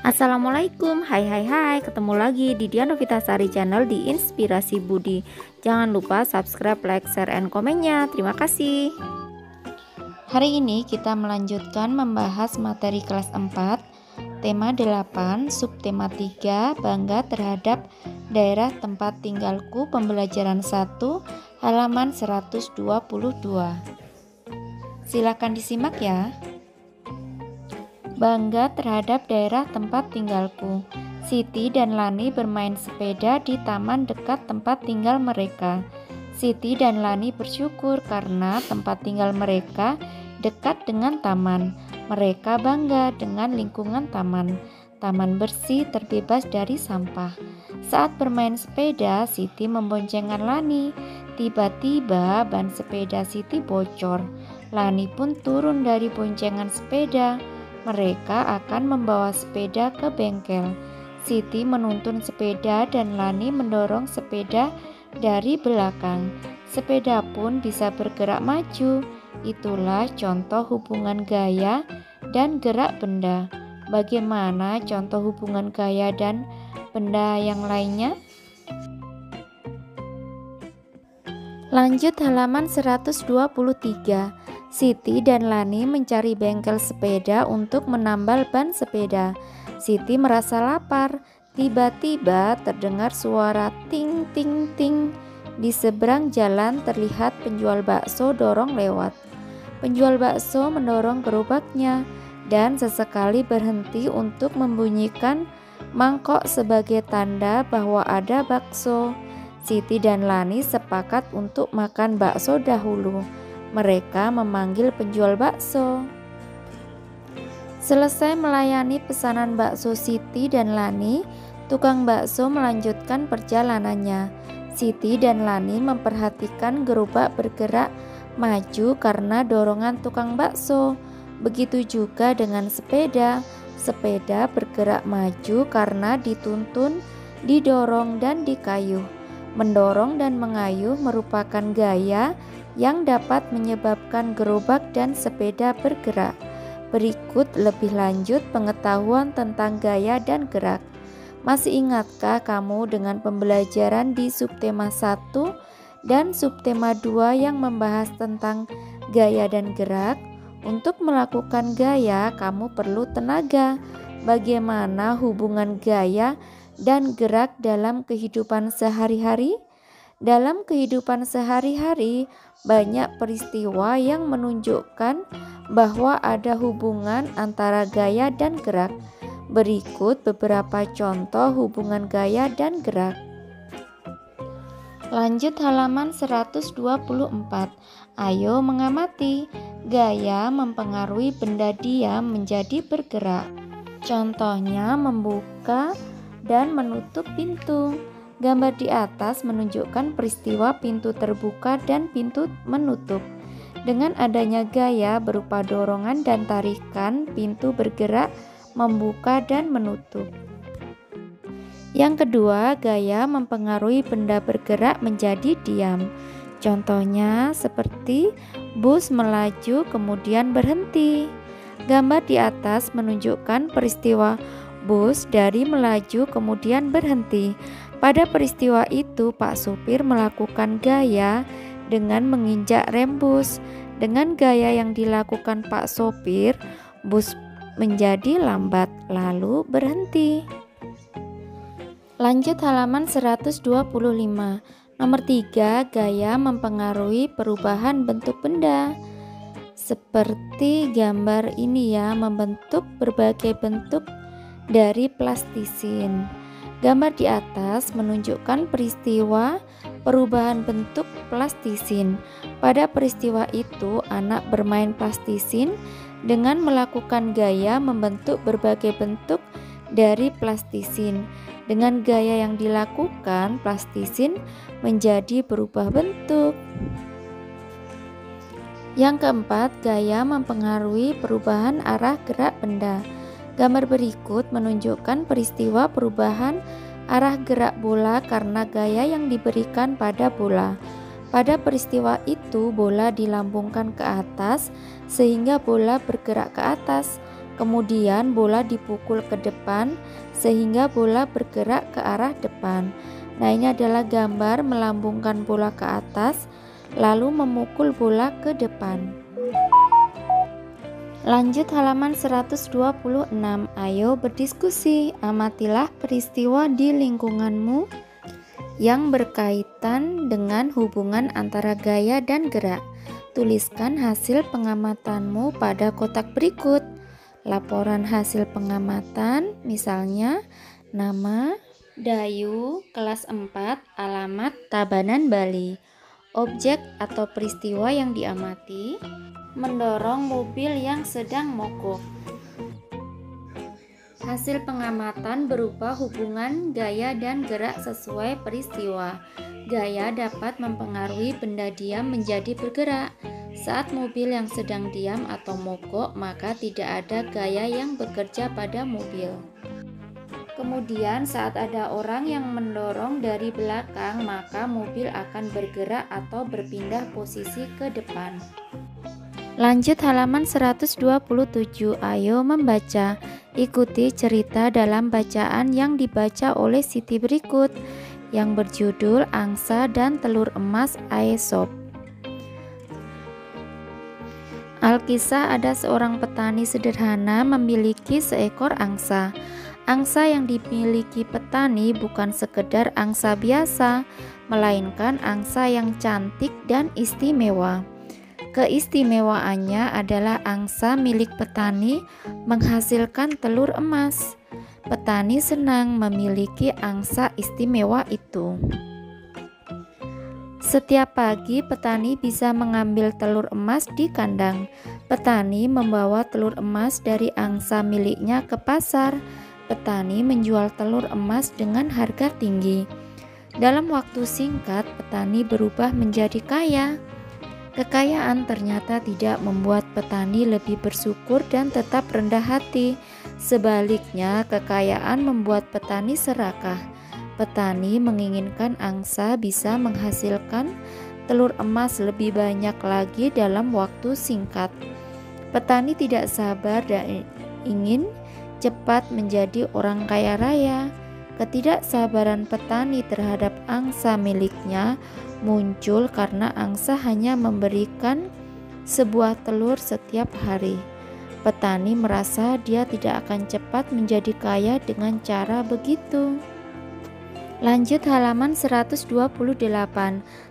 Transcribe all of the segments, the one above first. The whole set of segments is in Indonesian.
Assalamualaikum, hai, ketemu lagi di Dian Novitasari Channel di Inspirasi Budi. Jangan lupa subscribe, like, share, and komennya. Terima kasih. Hari ini kita melanjutkan membahas materi kelas 4, tema 8, subtema 3, bangga terhadap daerah tempat tinggalku, pembelajaran 1, halaman 122. Silakan disimak ya. Bangga terhadap daerah tempat tinggalku. Siti dan Lani bermain sepeda di taman dekat tempat tinggal mereka. Siti dan Lani bersyukur karena tempat tinggal mereka dekat dengan taman. Mereka bangga dengan lingkungan taman. Taman bersih, terbebas dari sampah. Saat bermain sepeda, Siti memboncengkan Lani. Tiba-tiba ban sepeda Siti bocor. Lani pun turun dari boncengan sepeda. Mereka akan membawa sepeda ke bengkel. Siti menuntun sepeda dan Lani mendorong sepeda dari belakang. Sepeda pun bisa bergerak maju. Itulah contoh hubungan gaya dan gerak benda. Bagaimana contoh hubungan gaya dan benda yang lainnya? Lanjut halaman 123. Siti dan Lani mencari bengkel sepeda untuk menambal ban sepeda. Siti merasa lapar. Tiba-tiba terdengar suara ting ting ting. Di seberang jalan terlihat penjual bakso dorong lewat. Penjual bakso mendorong gerobaknya dan sesekali berhenti untuk membunyikan mangkok sebagai tanda bahwa ada bakso. Siti dan Lani sepakat untuk makan bakso dahulu. Mereka memanggil penjual bakso. Selesai melayani pesanan bakso Siti dan Lani, tukang bakso melanjutkan perjalanannya. Siti dan Lani memperhatikan gerobak bergerak maju karena dorongan tukang bakso. Begitu juga dengan sepeda. Sepeda bergerak maju karena dituntun, didorong, dan dikayuh. Mendorong dan mengayuh merupakan gaya yang dapat menyebabkan gerobak dan sepeda bergerak. Berikut lebih lanjut pengetahuan tentang gaya dan gerak. Masih ingatkah kamu dengan pembelajaran di subtema 1 dan subtema 2 yang membahas tentang gaya dan gerak? Untuk melakukan gaya, kamu perlu tenaga. Bagaimana hubungan gaya dan gerak dalam kehidupan sehari-hari? Dalam kehidupan sehari-hari, banyak peristiwa yang menunjukkan bahwa ada hubungan antara gaya dan gerak. Berikut beberapa contoh hubungan gaya dan gerak. Lanjut halaman 124. Ayo mengamati. Gaya mempengaruhi benda diam menjadi bergerak. Contohnya membuka dan menutup pintu. Gambar di atas menunjukkan peristiwa pintu terbuka dan pintu menutup. Dengan adanya gaya berupa dorongan dan tarikan, pintu bergerak, membuka dan menutup. Yang kedua, gaya mempengaruhi benda bergerak menjadi diam. Contohnya seperti bus melaju kemudian berhenti. Gambar di atas menunjukkan peristiwa bus dari melaju kemudian berhenti. Pada peristiwa itu, Pak Supir melakukan gaya dengan menginjak rem bus. Dengan gaya yang dilakukan Pak Sopir, bus menjadi lambat lalu berhenti. Lanjut halaman 125. Nomor 3, gaya mempengaruhi perubahan bentuk benda. Seperti gambar ini ya, membentuk berbagai bentuk dari plastisin. Gambar di atas menunjukkan peristiwa perubahan bentuk plastisin. Pada peristiwa itu, anak bermain plastisin dengan melakukan gaya membentuk berbagai bentuk dari plastisin. Dengan gaya yang dilakukan, plastisin menjadi berubah bentuk. Yang keempat, gaya mempengaruhi perubahan arah gerak benda. Gambar berikut menunjukkan peristiwa perubahan arah gerak bola karena gaya yang diberikan pada bola. Pada peristiwa itu, bola dilambungkan ke atas sehingga bola bergerak ke atas. Kemudian bola dipukul ke depan sehingga bola bergerak ke arah depan. Nah, ini adalah gambar melambungkan bola ke atas lalu memukul bola ke depan. Lanjut halaman 126. Ayo berdiskusi, amatilah peristiwa di lingkunganmu yang berkaitan dengan hubungan antara gaya dan gerak. Tuliskan hasil pengamatanmu pada kotak berikut. Laporan hasil pengamatan, misalnya nama Dayu, kelas 4, alamat Tabanan, Bali. Objek atau peristiwa yang diamati, mendorong mobil yang sedang mogok. Hasil pengamatan berupa hubungan gaya dan gerak sesuai peristiwa. Gaya dapat mempengaruhi benda diam menjadi bergerak. Saat mobil yang sedang diam atau mogok, maka tidak ada gaya yang bekerja pada mobil. Kemudian saat ada orang yang mendorong dari belakang, maka mobil akan bergerak atau berpindah posisi ke depan. Lanjut halaman 127. Ayo membaca. Ikuti cerita dalam bacaan yang dibaca oleh Siti berikut yang berjudul Angsa dan Telur Emas Aesop. Alkisah, ada seorang petani sederhana memiliki seekor angsa. Angsa yang dimiliki petani bukan sekedar angsa biasa, melainkan angsa yang cantik dan istimewa. Keistimewaannya adalah angsa milik petani menghasilkan telur emas. Petani senang memiliki angsa istimewa itu. Setiap pagi petani bisa mengambil telur emas di kandang. Petani membawa telur emas dari angsa miliknya ke pasar. Petani menjual telur emas dengan harga tinggi. Dalam waktu singkat, petani berubah menjadi kaya. Kekayaan ternyata tidak membuat petani lebih bersyukur dan tetap rendah hati. Sebaliknya, kekayaan membuat petani serakah. Petani menginginkan angsa bisa menghasilkan telur emas lebih banyak lagi dalam waktu singkat. Petani tidak sabar dan ingin cepat menjadi orang kaya raya. Ketidaksabaran petani terhadap angsa miliknya muncul karena angsa hanya memberikan sebuah telur setiap hari. Petani merasa dia tidak akan cepat menjadi kaya dengan cara begitu. Lanjut halaman 128.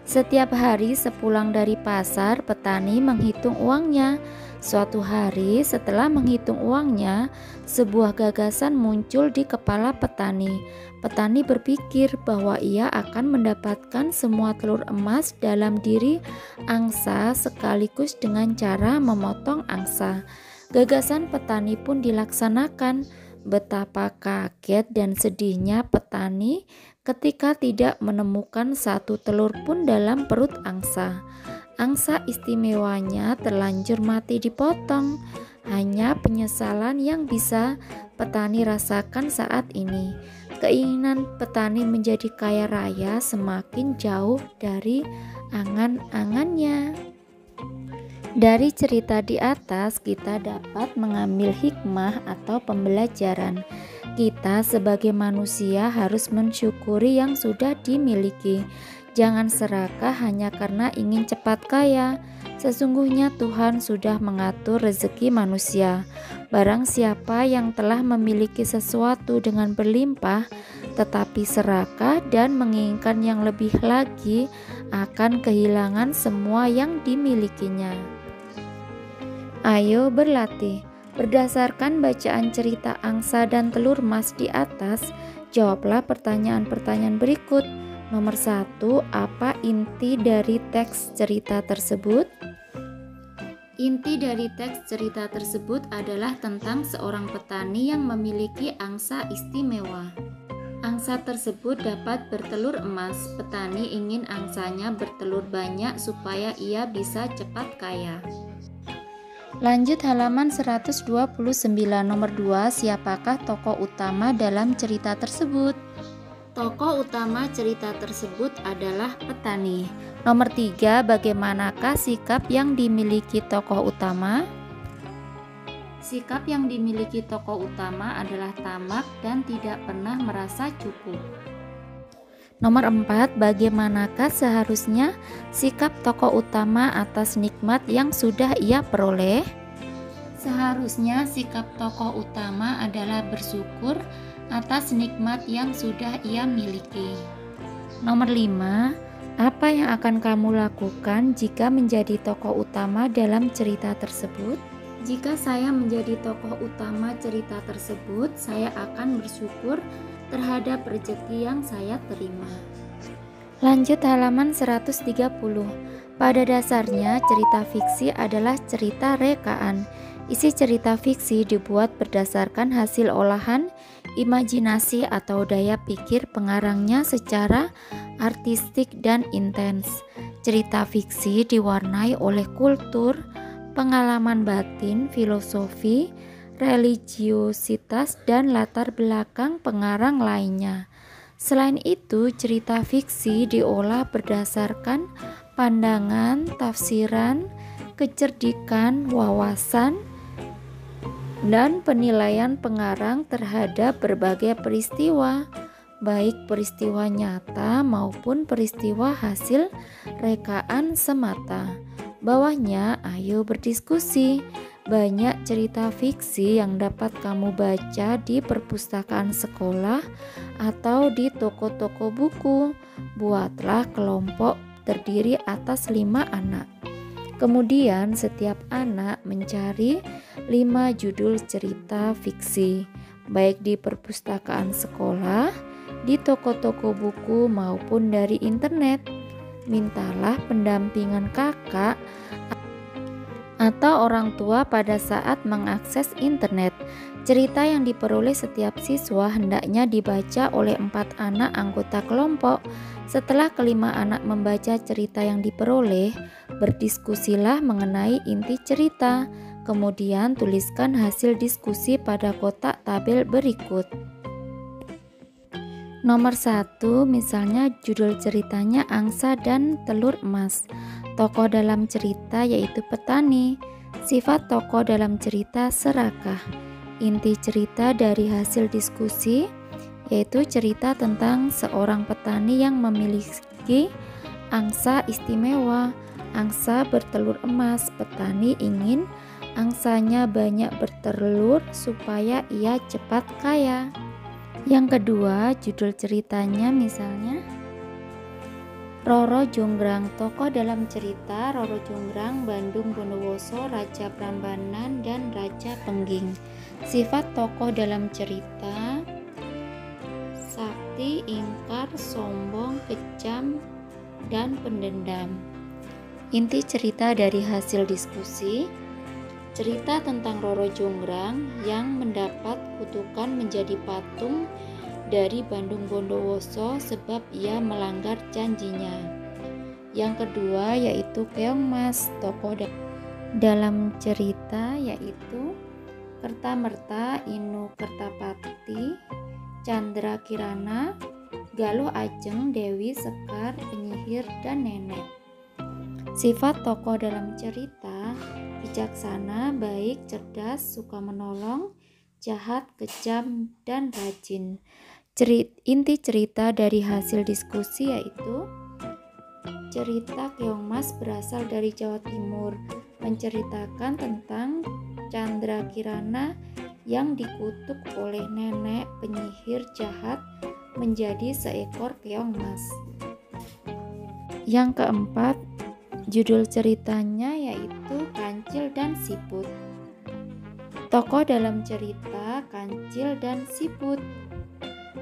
Setiap hari sepulang dari pasar, petani menghitung uangnya. Suatu hari setelah menghitung uangnya, sebuah gagasan muncul di kepala petani. Petani berpikir bahwa ia akan mendapatkan semua telur emas dalam diri angsa sekaligus dengan cara memotong angsa. Gagasan petani pun dilaksanakan. Betapa kaget dan sedihnya petani ketika tidak menemukan satu telur pun dalam perut angsa. Angsa istimewanya terlanjur mati dipotong. Hanya penyesalan yang bisa petani rasakan saat ini. Keinginan petani menjadi kaya raya semakin jauh dari angan-angannya. Dari cerita di atas kita dapat mengambil hikmah atau pembelajaran. Kita sebagai manusia harus mensyukuri yang sudah dimiliki. Jangan serakah hanya karena ingin cepat kaya. Sesungguhnya Tuhan sudah mengatur rezeki manusia. Barang siapa yang telah memiliki sesuatu dengan berlimpah, tetapi serakah dan menginginkan yang lebih lagi, akan kehilangan semua yang dimilikinya. Ayo berlatih. Berdasarkan bacaan cerita angsa dan telur emas di atas, jawablah pertanyaan-pertanyaan berikut. Nomor 1, apa inti dari teks cerita tersebut? Inti dari teks cerita tersebut adalah tentang seorang petani yang memiliki angsa istimewa. Angsa tersebut dapat bertelur emas. Petani ingin angsanya bertelur banyak supaya ia bisa cepat kaya. Lanjut halaman 129. Nomor 2, siapakah tokoh utama dalam cerita tersebut? Tokoh utama cerita tersebut adalah petani. Nomor 3, bagaimanakah sikap yang dimiliki tokoh utama? Sikap yang dimiliki tokoh utama adalah tamak dan tidak pernah merasa cukup. Nomor 4, bagaimanakah seharusnya sikap tokoh utama atas nikmat yang sudah ia peroleh? Seharusnya sikap tokoh utama adalah bersyukur atas nikmat yang sudah ia miliki. Nomor 5, apa yang akan kamu lakukan jika menjadi tokoh utama dalam cerita tersebut? Jika saya menjadi tokoh utama cerita tersebut, saya akan bersyukur terhadap rezeki yang saya terima. Lanjut halaman 130. Pada dasarnya, cerita fiksi adalah cerita rekaan. Isi cerita fiksi dibuat berdasarkan hasil olahan imajinasi atau daya pikir pengarangnya secara artistik dan intens. Cerita fiksi diwarnai oleh kultur, pengalaman batin, filosofi, religiositas, dan latar belakang pengarang lainnya. Selain itu, cerita fiksi diolah berdasarkan pandangan, tafsiran, kecerdikan, wawasan, dan penilaian pengarang terhadap berbagai peristiwa, baik peristiwa nyata maupun peristiwa hasil rekaan semata. Bawahnya, ayo berdiskusi. Banyak cerita fiksi yang dapat kamu baca di perpustakaan sekolah atau di toko-toko buku. Buatlah kelompok terdiri atas 5 anak. Kemudian setiap anak mencari 5 judul cerita fiksi, baik di perpustakaan sekolah, di toko-toko buku maupun dari internet. Mintalah pendampingan kakak atau orang tua pada saat mengakses internet. Cerita yang diperoleh setiap siswa hendaknya dibaca oleh 4 anak anggota kelompok. Setelah kelima anak membaca cerita yang diperoleh, berdiskusilah mengenai inti cerita. Kemudian tuliskan hasil diskusi pada kotak tabel berikut. Nomor 1, misalnya judul ceritanya Angsa dan Telur Emas. Tokoh dalam cerita yaitu petani. Sifat tokoh dalam cerita serakah. Inti cerita dari hasil diskusi yaitu cerita tentang seorang petani yang memiliki angsa istimewa. Angsa bertelur emas. Petani ingin angsanya banyak bertelur supaya ia cepat kaya. Yang kedua, judul ceritanya misalnya Roro Jonggrang. Tokoh dalam cerita Roro Jonggrang, Bandung Bondowoso, Raja Prambanan, dan Raja Pengging. Sifat tokoh dalam cerita sakti, ingkar, sombong, kejam, dan pendendam. Inti cerita dari hasil diskusi, cerita tentang Roro Jonggrang yang mendapat kutukan menjadi patung dari Bandung Bondowoso sebab ia melanggar janjinya. Yang kedua yaitu Keongmas. Tokoh dalam cerita yaitu Kertamerta, Inu Kertapati, Chandra Kirana, Galuh Ajeng, Dewi Sekar, Penyihir, dan Nenek. Sifat tokoh dalam cerita bijaksana, baik, cerdas, suka menolong, jahat, kejam, dan rajin. Inti cerita dari hasil diskusi yaitu cerita Keongmas berasal dari Jawa Timur, menceritakan tentang Chandra Kirana yang dikutuk oleh nenek penyihir jahat menjadi seekor keongmas. Yang keempat, judul ceritanya yaitu Kancil dan Siput. Tokoh dalam cerita Kancil dan Siput.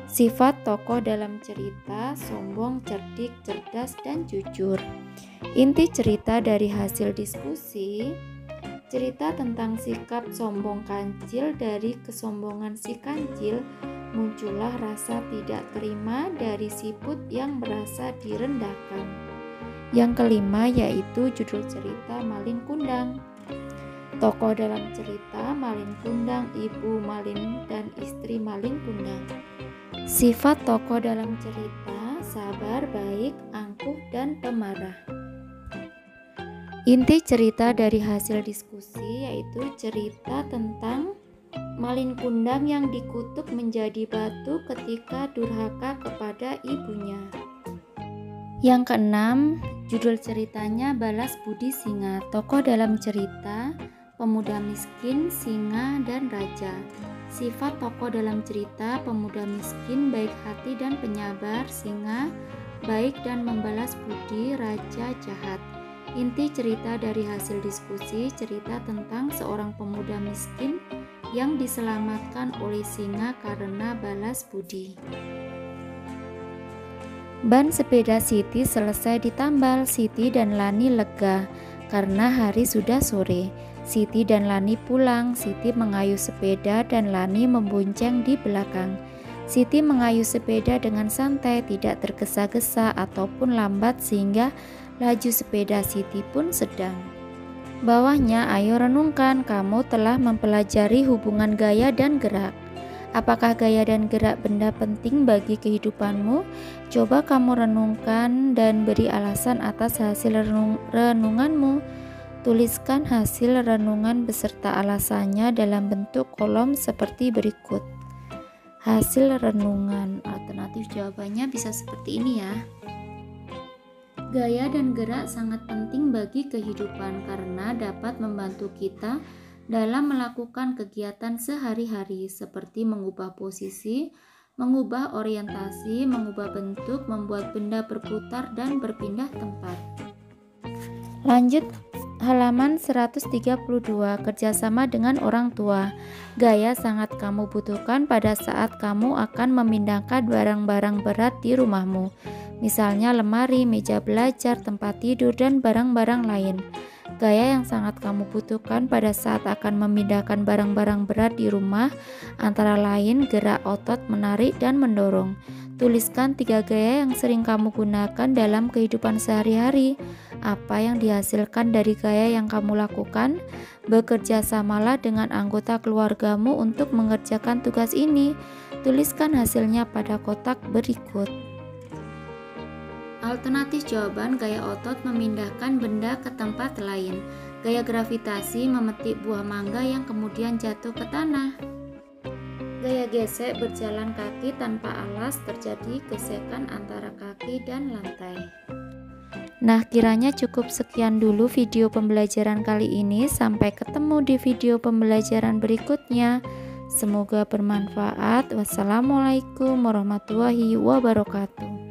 Sifat tokoh dalam cerita sombong, cerdik, cerdas, dan jujur. Inti cerita dari hasil diskusi, cerita tentang sikap sombong Kancil. Dari kesombongan si Kancil muncullah rasa tidak terima dari Siput yang merasa direndahkan. Yang kelima yaitu judul cerita Malin Kundang. Tokoh dalam cerita Malin Kundang, ibu Malin dan istri Malin Kundang. Sifat tokoh dalam cerita sabar, baik, angkuh, dan pemarah. Inti cerita dari hasil diskusi yaitu cerita tentang Malin Kundang yang dikutuk menjadi batu ketika durhaka kepada ibunya. Yang keenam, judul ceritanya Balas Budi Singa. Tokoh dalam cerita pemuda miskin, singa, dan raja. Sifat tokoh dalam cerita pemuda miskin baik hati dan penyabar, singa baik dan membalas budi, raja jahat. Inti cerita dari hasil diskusi cerita tentang seorang pemuda miskin yang diselamatkan oleh singa karena balas budi. Ban sepeda Siti selesai ditambal. Siti dan Lani lega karena hari sudah sore. Siti dan Lani pulang. Siti mengayuh sepeda dan Lani membonceng di belakang. Siti mengayuh sepeda dengan santai, tidak tergesa-gesa ataupun lambat sehingga laju sepeda Siti pun sedang. Bawahnya, ayo renungkan, kamu telah mempelajari hubungan gaya dan gerak. Apakah gaya dan gerak benda penting bagi kehidupanmu? Coba kamu renungkan dan beri alasan atas hasil renunganmu. Tuliskan hasil renungan beserta alasannya dalam bentuk kolom seperti berikut. Hasil renungan, alternatif jawabannya bisa seperti ini ya. Gaya dan gerak sangat penting bagi kehidupan karena dapat membantu kita dalam melakukan kegiatan sehari-hari seperti mengubah posisi, mengubah orientasi, mengubah bentuk, membuat benda berputar dan berpindah tempat. Lanjut halaman 132, kerjasama dengan orang tua. Gaya sangat kamu butuhkan pada saat kamu akan memindahkan barang-barang berat di rumahmu. Misalnya lemari, meja belajar, tempat tidur, dan barang-barang lain. Gaya yang sangat kamu butuhkan pada saat akan memindahkan barang-barang berat di rumah antara lain gerak otot, menarik, dan mendorong. Tuliskan 3 gaya yang sering kamu gunakan dalam kehidupan sehari-hari. Apa yang dihasilkan dari gaya yang kamu lakukan? Bekerja samalah dengan anggota keluargamu untuk mengerjakan tugas ini. Tuliskan hasilnya pada kotak berikut. Alternatif jawaban, gaya otot memindahkan benda ke tempat lain. Gaya gravitasi memetik buah mangga yang kemudian jatuh ke tanah. Gaya gesek berjalan kaki tanpa alas, terjadi gesekan antara kaki dan lantai. Nah, kiranya cukup sekian dulu video pembelajaran kali ini. Sampai ketemu di video pembelajaran berikutnya. Semoga bermanfaat. Wassalamualaikum warahmatullahi wabarakatuh.